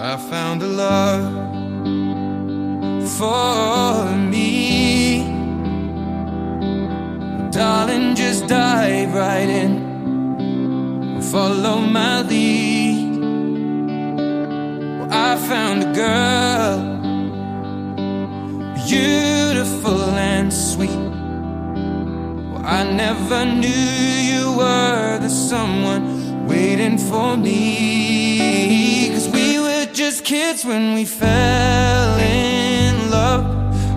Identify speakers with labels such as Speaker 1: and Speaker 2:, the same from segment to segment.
Speaker 1: I found a love for me. Darling, just dive right in, follow my lead. Well, I found a girl, beautiful and sweet. Well, I never knew you were the someone waiting for me. 'Cause we were just kids when we fell in love,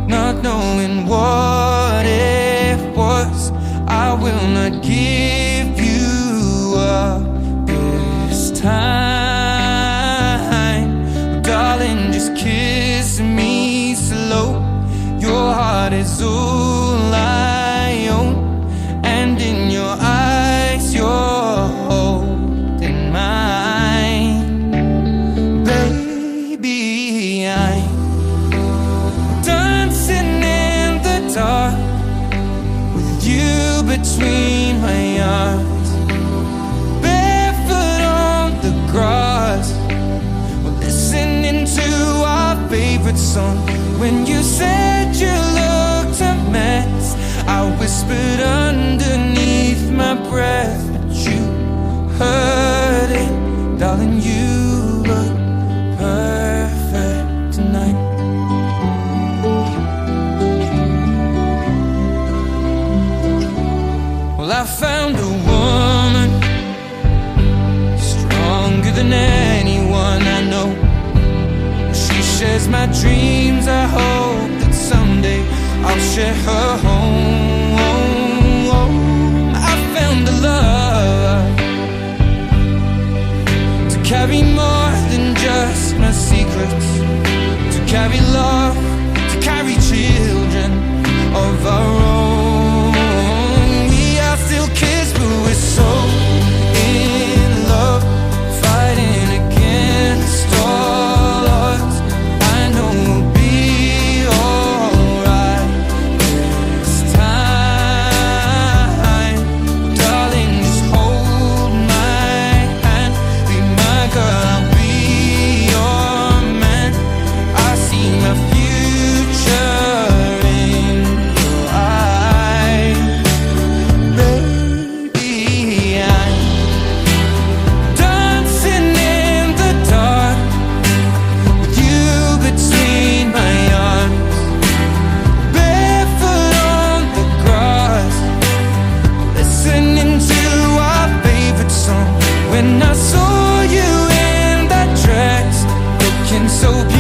Speaker 1: not knowing what it was. I will not give you up this time. Darling, just kiss me slow. Your heart is all I own, and in your eyes you're holding mine. Baby, I'm dancing in the dark with you between my arms, barefoot on the grass. We're listening to our favorite song. When you said you looked a mess, I whispered underneath my breath, but you heard it. Darling, you look perfect tonight. Well, I found a woman stronger than anyone I know. She shares my dreams. I hope that someday I'll share her home. I found a love to carry more than just my secrets, to carry love, to carry children of our own. We are still kids, but we're so in love, fighting against all odds. I know we'll be alright this time. Darling, just hold my hand, be my girl, I'll be your man. I see my future in your eyes. Baby, I'm dancing in the dark with you between my arms, barefoot on the grass, listening to our favorite song. When I saw you in that dress, looking so beautiful,